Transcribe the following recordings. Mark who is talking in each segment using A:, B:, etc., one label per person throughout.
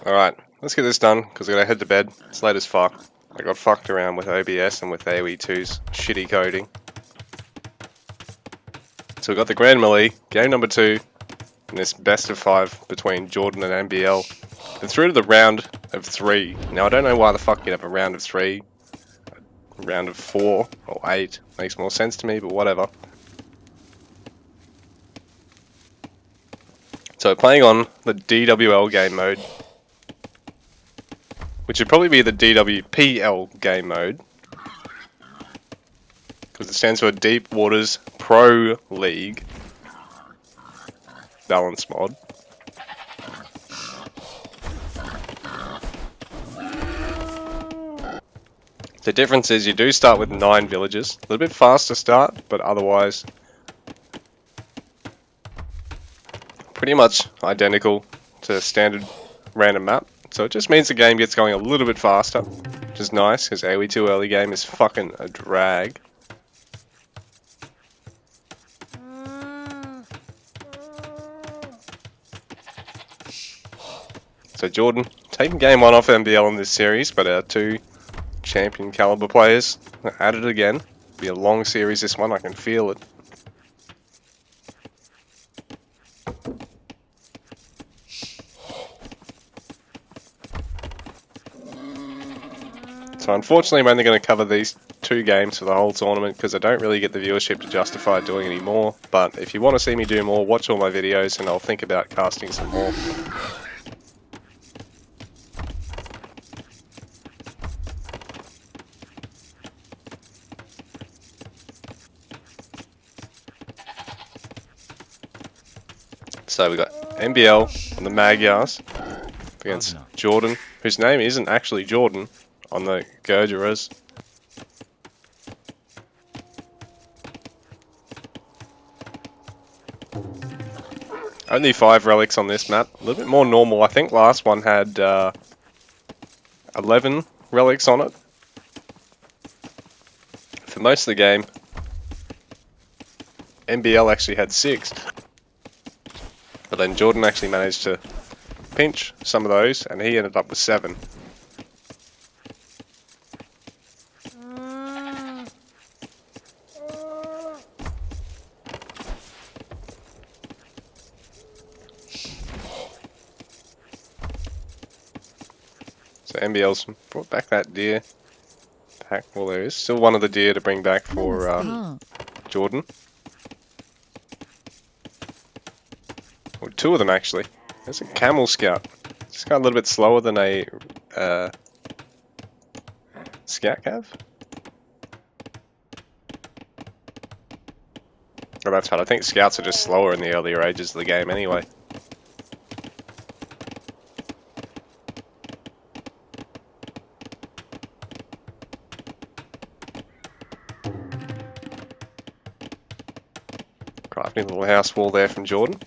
A: Alright, let's get this done, because I gotta head to bed. It's late as fuck. I got fucked around with OBS and with AoE2's shitty coding. So we got the Grand Melee, game number 2, in this best of 5 between JorDan and MbL. And through to the round of 3. Now I don't know why the fuck you'd have a round of 3. A round of 4 or 8 makes more sense to me, but whatever. So playing on the DWL game mode, which would probably be the DWPL game mode, because it stands for Deep Waters Pro League balance mod. The difference is you do start with 9 villages, a little bit faster start, but otherwise pretty much identical to standard random map. So it just means the game gets going a little bit faster, which is nice, because AoE2 early game is fucking a drag. So JorDan taking game 1 off MbL in this series, but our 2 champion caliber players are at it again. It'll be a long series this one, I can feel it. So unfortunately I'm only going to cover these 2 games for the whole tournament because I don't really get the viewership to justify doing any more. But if you want to see me do more, watch all my videos and I'll think about casting some more. So we got MbL and the Magyars against JorDan, whose name isn't actually JorDan on the Gurjaras. Only 5 relics on this map, a little bit more normal. I think last one had 11 relics on it for most of the game. MbL actually had 6. But then JorDan actually managed to pinch some of those, and he ended up with 7. So MbL's brought back that deer pack. Well, there is still one of the deer to bring back for JorDan. Or 2 of them actually. There's a camel scout. It's got a little bit slower than a scout cav. Oh, that's right. I think scouts are just slower in the earlier ages of the game anyway. Crafting little house wall there from JorDan.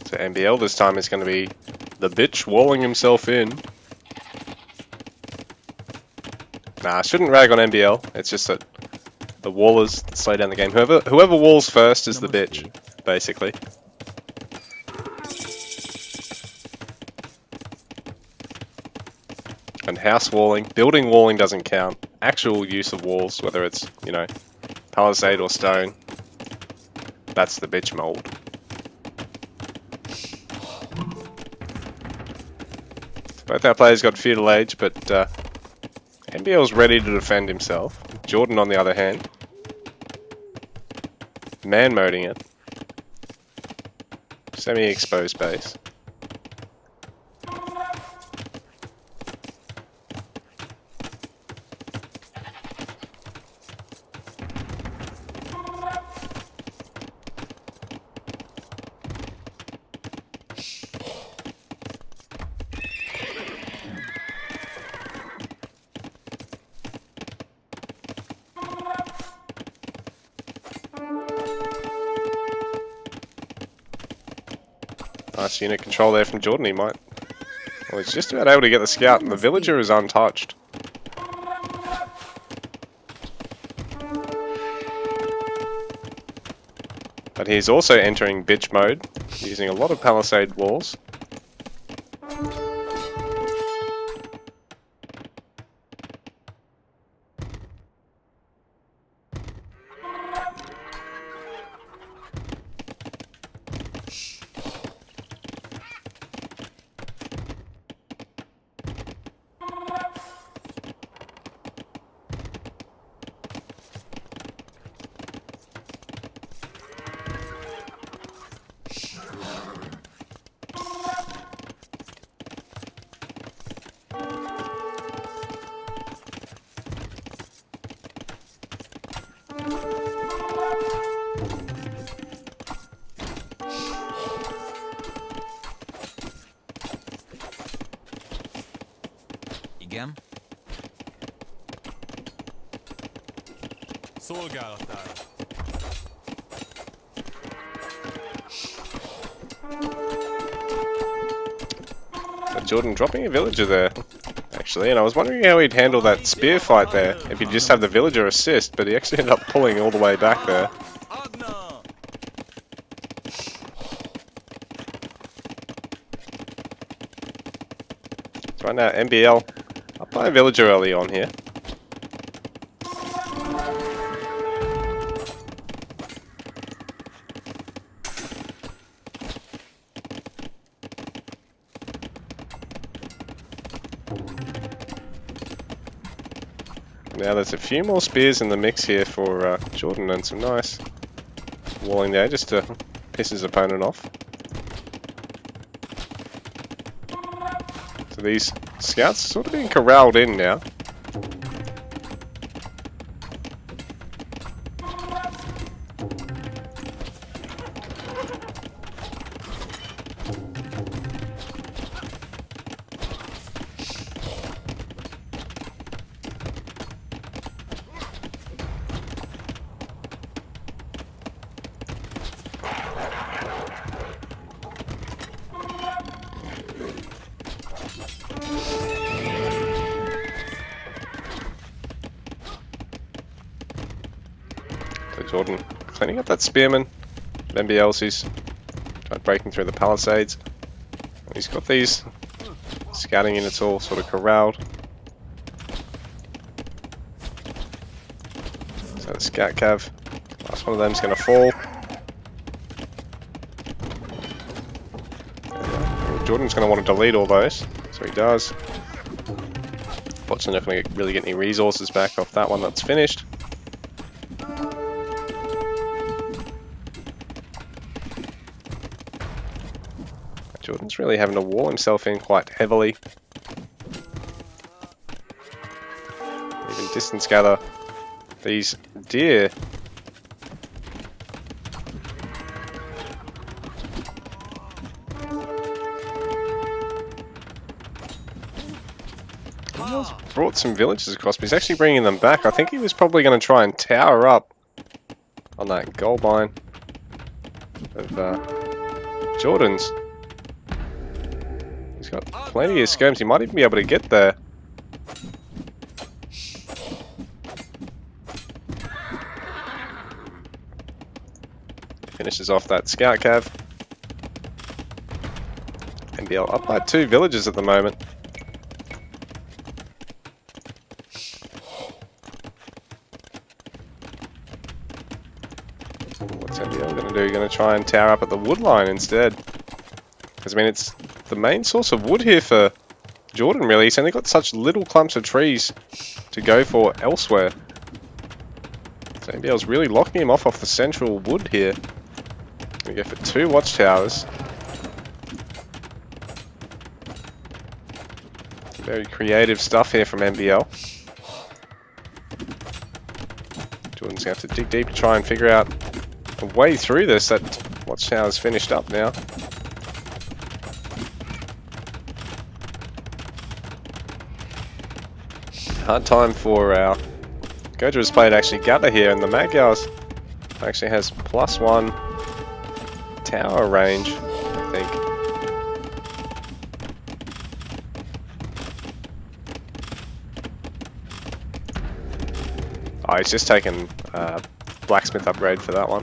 A: So MbL this time is going to be the bitch walling himself in. Nah, I shouldn't rag on MbL. It's just that the wallers slow down the game. Whoever walls first is the bitch, basically. And house walling, building walling doesn't count. Actual use of walls, whether it's, you know, palisade or stone, that's the bitch mold. Both our players got feudal age, but MbL's ready to defend himself. JorDan, on the other hand, man-moding it. Semi-exposed base. Nice unit control there from JorDan. He might... Well, he's just about able to get the scout, and the villager is untouched. But he's also entering bitch mode, using a lot of palisade walls.
B: Igen?
C: Szolgálatára.
A: JorDan dropping a villager there, actually, and I was wondering how he'd handle that spear fight there, if he'd just have the villager assist, but he actually ended up pulling all the way back there. So right now, MbL up by a villager early on here. Now there's a few more spears in the mix here for JorDan, and some nice walling there just to piss his opponent off. So these scouts are sort of being corralled in now. JorDan cleaning up that spearman. MbL's he's tried breaking through the palisades. He's got these scouting units all sort of corralled. So the scout cav, last one of them's going to fall. JorDan's going to want to delete all those, so he does. Fortunately, not going to really get any resources back off that one that's finished. JorDan's really having to wall himself in quite heavily. Even distance gather these deer. He's brought some villages across, but he's actually bringing them back. I think he was probably going to try and tower up on that gold mine of JorDan's. He's got plenty of skirms, he might even be able to get there. Finishes off that scout cav. MbL up by 2 villages at the moment. What's MbL going to do? Going to try and tower up at the wood line instead. Because I mean, it's the main source of wood here for JorDan, really. He's only got such little clumps of trees to go for elsewhere. So MbL's really locking him off the central wood here. Gonna go for 2 watchtowers. Very creative stuff here from MbL. JorDan's gonna have to dig deep to try and figure out a way through this. That watchtower's finished up now. Hard time for our Godra's player to actually gather here, and the Magyars actually has +1 tower range, I think. Oh, he's just taken blacksmith upgrade for that one.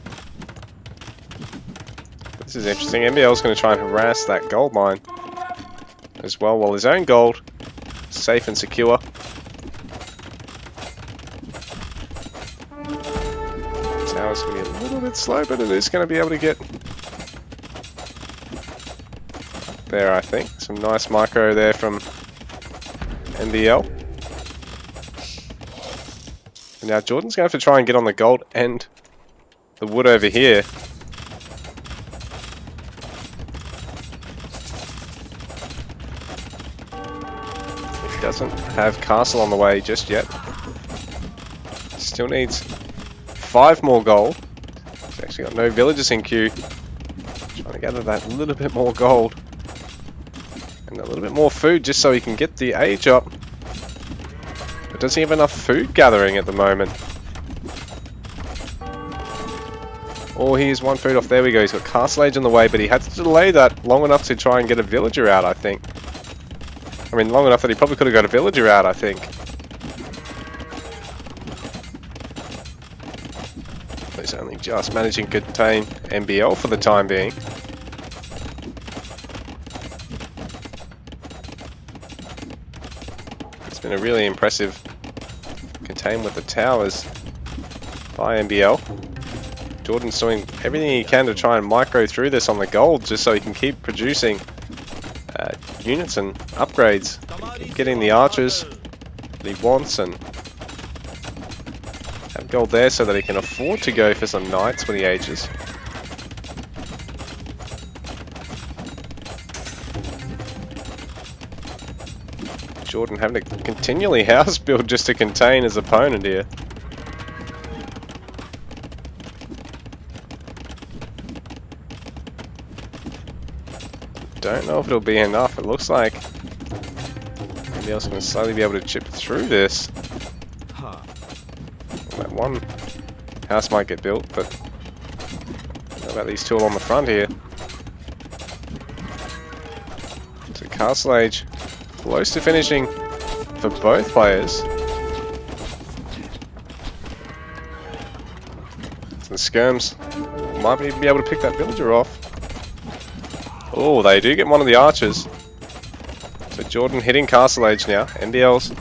A: This is interesting. MbL's going to try and harass that gold mine as well, while his own gold is safe and secure. The tower's going to be a little bit slow, but it is going to be able to get there, I think. Some nice micro there from MbL. And now JorDan's going to have to try and get on the gold and the wood over here. He doesn't have castle on the way just yet. Still needs 5 more gold. He's actually got no villagers in queue. Trying to gather that little bit more gold. And a little bit more food just so he can get the age up. But does he have enough food gathering at the moment? Oh, he is 1 food off. There we go. He's got castle age on the way, but he had to delay that long enough to try and get a villager out, I think. I mean, long enough that he probably could have got a villager out, I think. But he's only just managing to contain MbL for the time being. It's been a really impressive contain with the towers by MbL. JorDan's doing everything he can to try and micro through this on the gold just so he can keep producing units and upgrades. Keep getting the archers that he wants and have gold there so that he can afford to go for some knights when he ages. JorDan having to continually house build just to contain his opponent here. Don't know if it'll be enough. It looks like maybe else going to slowly be able to chip through this. That one house might get built, but what about these two along the front here? So castle age close to finishing for both players. So the skirms might even be able to pick that villager off. Oh, they do get one of the archers. So JorDan hitting castle age now. MbL's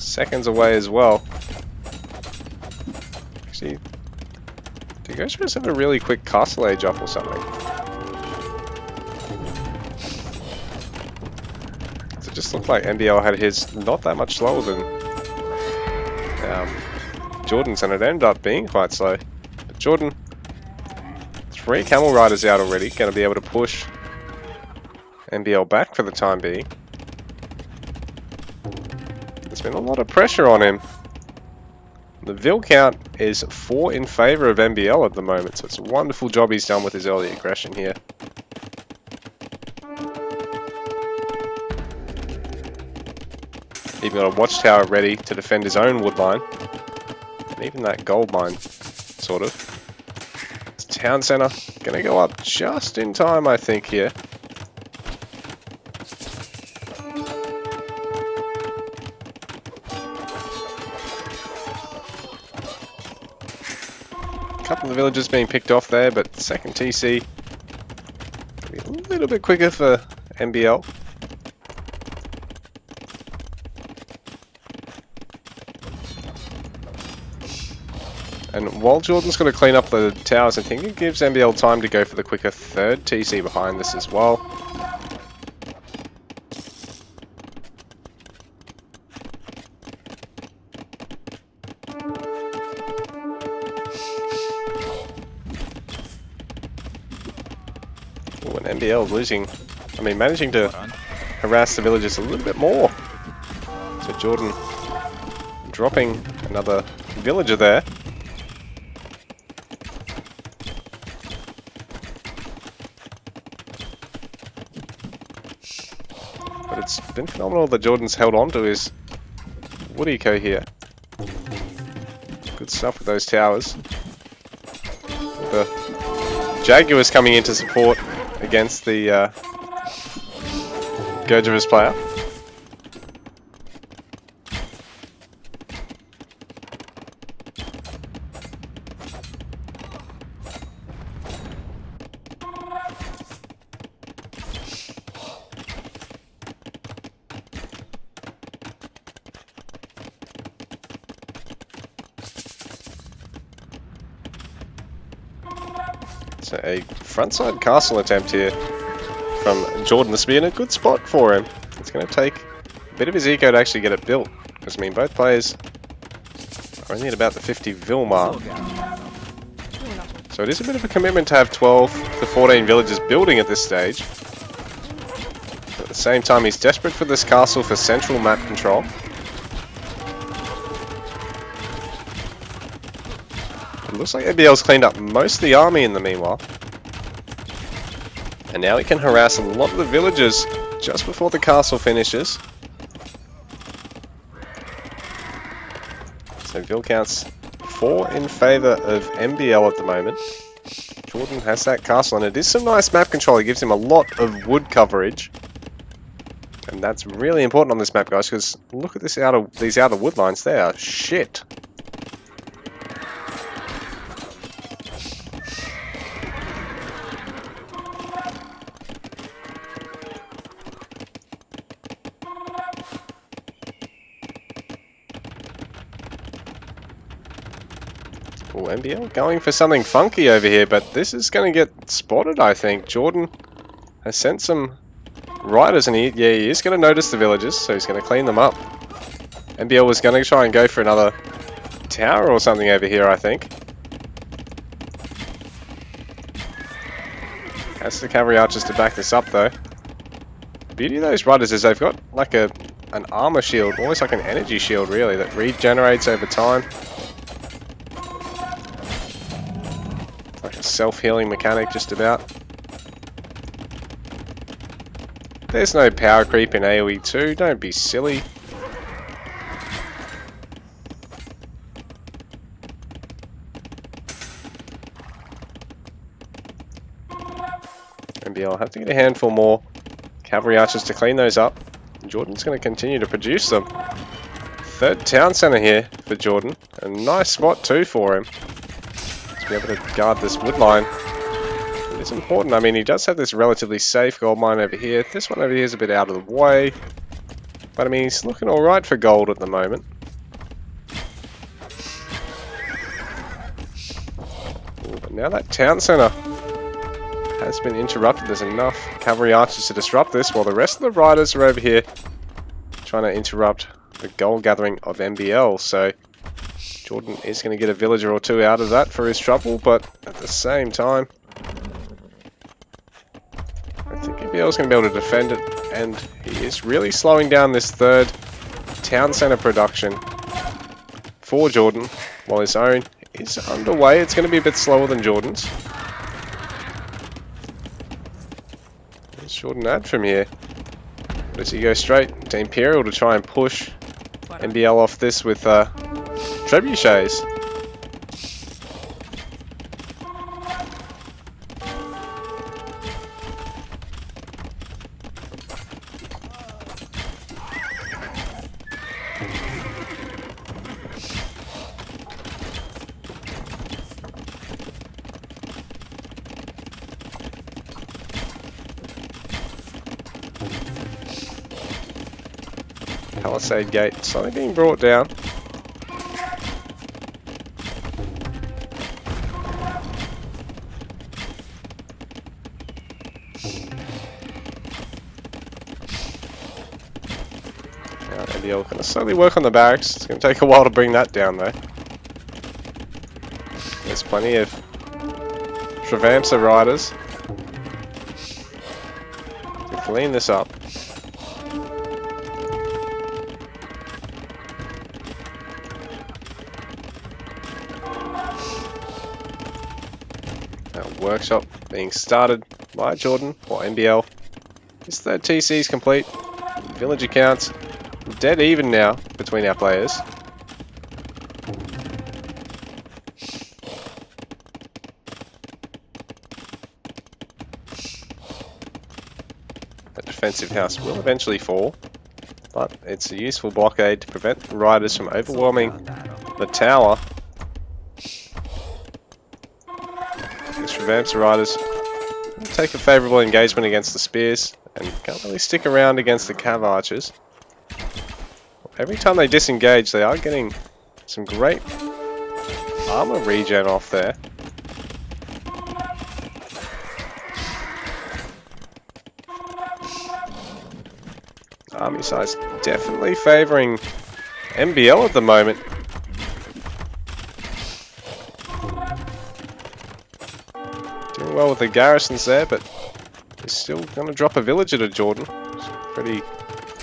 A: seconds away as well. Actually, do you guys just have a really quick castle age up or something? So it just looked like MbL had his not that much slower than JorDan's, and it ended up being quite slow. But JorDan, 3 camel riders out already, going to be able to push MbL back for the time being. There's been a lot of pressure on him. The Vil count is 4 in favour of MbL at the moment, so it's a wonderful job he's done with his early aggression here. Even got a watchtower ready to defend his own wood line. And even that gold mine, sort of. Town centre going to go up just in time, I think, here. A couple of villagers being picked off there, but second TC be a little bit quicker for MbL. And while JorDan's going to clean up the towers, I think it gives MbL time to go for the quicker third TC behind this as well. Ooh, and MbL losing, managing to harass the villagers a little bit more. So JorDan dropping another villager there. But it's been phenomenal that JorDan's held on to his wood eco here. Good stuff with those towers. The Jaguars coming in to support against the Gojira's player. So a frontside castle attempt here from JorDan. This will be in a good spot for him. It's going to take a bit of his eco to actually get it built. Because, I mean, both players are only at about the 50 vil mark. So it is a bit of a commitment to have 12 to 14 villagers building at this stage. But at the same time, he's desperate for this castle for central map control. It looks like MbL's cleaned up most of the army in the meanwhile. And now he can harass a lot of the villagers just before the castle finishes. So Vil counts 4 in favour of MbL at the moment. JorDan has that castle, and it is some nice map control. It gives him a lot of wood coverage. And that's really important on this map, guys, because look at these outer wood lines. They are shit. Ooh, MbL going for something funky over here, but this is going to get spotted, I think. JorDan has sent some riders, and he is going to notice the villagers, so he's going to clean them up. MbL was going to try and go for another tower or something over here, I think. Has the cavalry archers to back this up, though. The beauty of those riders is they've got like an armor shield, almost like an energy shield, really, that regenerates over time. Self-healing mechanic just about. There's no power creep in AoE 2, don't be silly. MbL have to get a handful more cavalry archers to clean those up. JorDan's going to continue to produce them. Third town centre here for JorDan. A nice spot too for him. Be able to guard this wood line. It is important. I mean, he does have this relatively safe gold mine over here. This one over here is a bit out of the way, but I mean, he's looking all right for gold at the moment. Ooh, but now that town center has been interrupted. There's enough cavalry archers to disrupt this, while the rest of the riders are over here trying to interrupt the gold gathering of MbL. So JorDan is going to get a villager or two out of that for his trouble, but at the same time, I think MbL is going to be able to defend it, and he is really slowing down this third town centre production for JorDan, while his own is underway. It's going to be a bit slower than JorDan's. Where's JorDan at from here? Does he go straight to Imperial to try and push MbL off this with trebuchets? Palisade gate slowly being brought down. MbL going to slowly work on the barracks. It's going to take a while to bring that down though. There's plenty of Travamsa riders to clean this up. Workshop being started by JorDan or MbL. His third TC is complete. Village accounts dead even now between our players. The defensive house will eventually fall, but it's a useful blockade to prevent the riders from overwhelming the tower. Travamsa riders take a favourable engagement against the spears and can't really stick around against the cav archers. Every time they disengage, they are getting some great armor regen off there. army size definitely favouring MbL at the moment. Doing well with the garrisons there, but he's still going to drop a villager to JorDan. He's pretty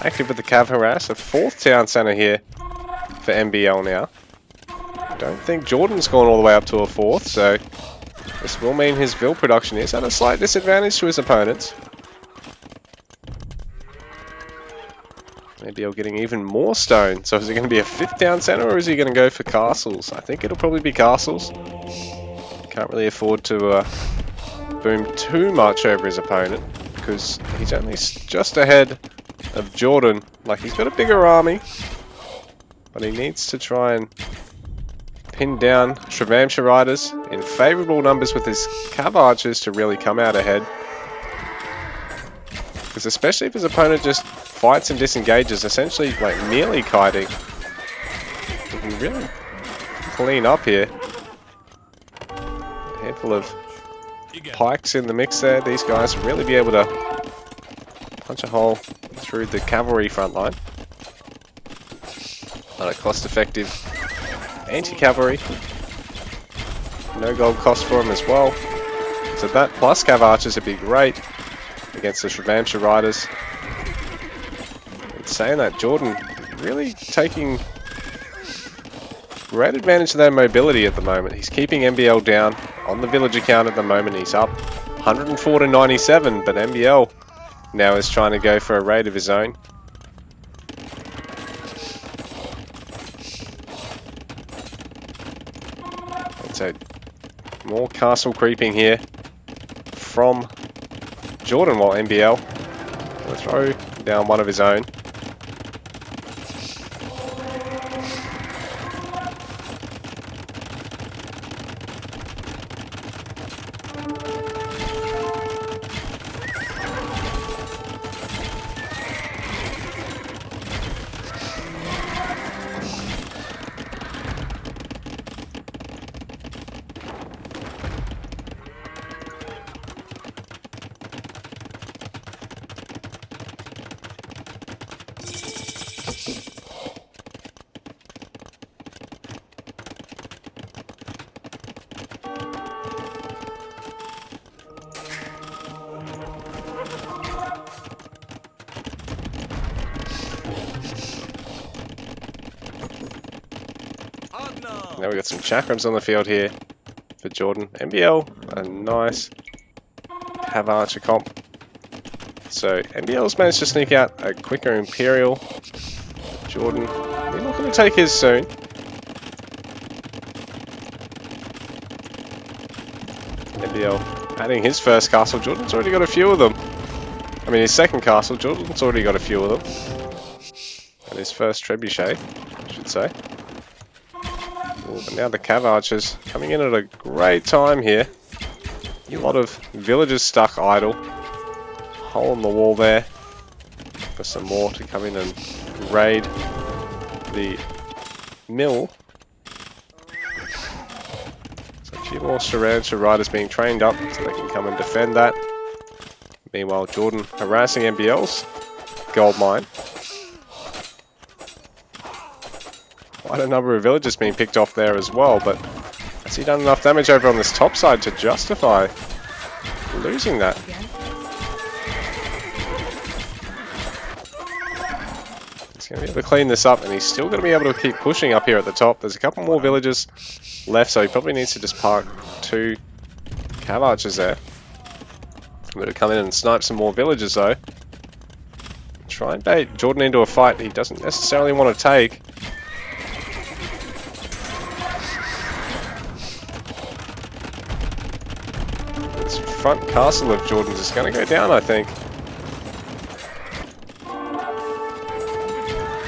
A: active with the cav harass. A 4th town centre here for MbL now. I don't think JorDan's gone all the way up to a 4th, so this will mean his Vil production is at a slight disadvantage to his opponents. MbL getting even more stone. So is it going to be a 5th town centre or is he going to go for castles? I think it'll probably be castles. Can't really afford to boom too much over his opponent because he's only just ahead of JorDan. Like, he's got a bigger army, but he needs to try and pin down Shravamsha riders in favourable numbers with his cav archers to really come out ahead. Because especially if his opponent just fights and disengages, essentially like nearly kiting, he can really clean up here. A handful of pikes in the mix there. These guys will really be able to punch a hole through the cavalry front line. Not a cost-effective anti-cavalry. No gold cost for him as well. So that plus cav archers would be great against the Shravamsha riders. And saying that, JorDan really taking great advantage of their mobility at the moment. He's keeping MbL down on the villager count at the moment. He's up 104 to 97, but MbL now is trying to go for a raid of his own. And so more castle creeping here from JorDan, while MbL will throw down one of his own. Now we've got some chakrams on the field here for JorDan. MbL, a nice cav archer comp. So MbL's managed to sneak out a quicker Imperial. JorDan, we're not going to take his soon. MbL adding his first castle. JorDan's already got a few of them. I mean, his second castle. JorDan's already got a few of them. And his first trebuchet, I should say. But now the cav archers coming in at a great time here. A lot of villagers stuck idle. Hole in the wall there for some more to come in and raid the mill. So a few more Shravamsha riders being trained up so they can come and defend that. Meanwhile, JorDan harassing MbL's gold mine. Quite a number of villagers being picked off there as well, but has he done enough damage over on this top side to justify losing that? He's going to be able to clean this up, and he's still going to be able to keep pushing up here at the top. There's a couple more villagers left, so he probably needs to just park 2 cav archers there. I'm going to come in and snipe some more villagers though. Try and bait JorDan into a fight he doesn't necessarily want to take. Front castle of JorDan's is going to go down, I think.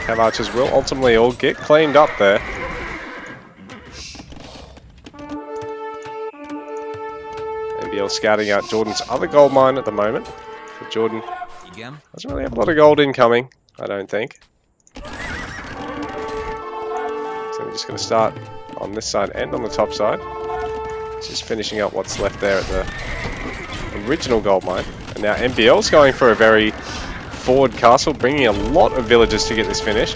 A: Cav archers will ultimately all get cleaned up there. MbL scouting out JorDan's other gold mine at the moment. But JorDan doesn't really have a lot of gold incoming, I don't think. So we're just going to start on this side and on the top side. Just finishing up what's left there at the original gold mine. And now MbL's going for a very forward castle, bringing a lot of villagers to get this finished.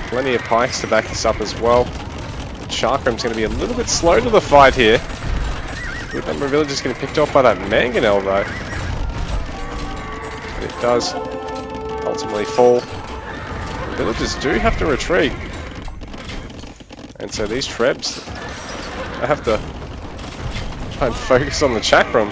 A: Plenty of pikes to back this up as well. The Chakram's going to be a little bit slow to the fight here. Good number of villagers getting picked off by that mangonel though. But it does ultimately fall. The villagers do have to retreat. And so these Trebs, I have to try and focus on the Chakram.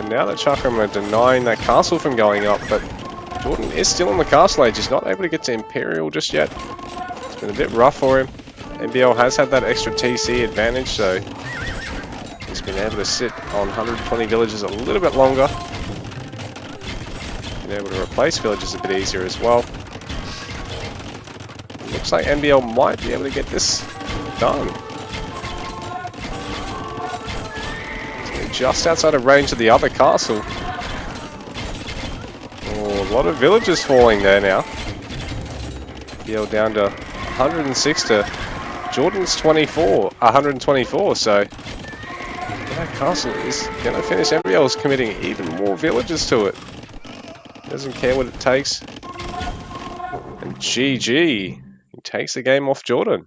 A: Now the Chakram are denying that castle from going up, but JorDan is still in the castle age. He's not able to get to Imperial just yet. It's been a bit rough for him. MbL has had that extra TC advantage, so he's been able to sit on 120 villages a little bit longer. Been able to replace villages a bit easier as well. Looks like MbL might be able to get this done. Just outside of range of the other castle. Oh, a lot of villagers falling there now. MbL down to 106 to JorDan's 124, so that castle is going to finish. MbL's committing even more villagers to it. Doesn't care what it takes. And GG, he takes the game off JorDan.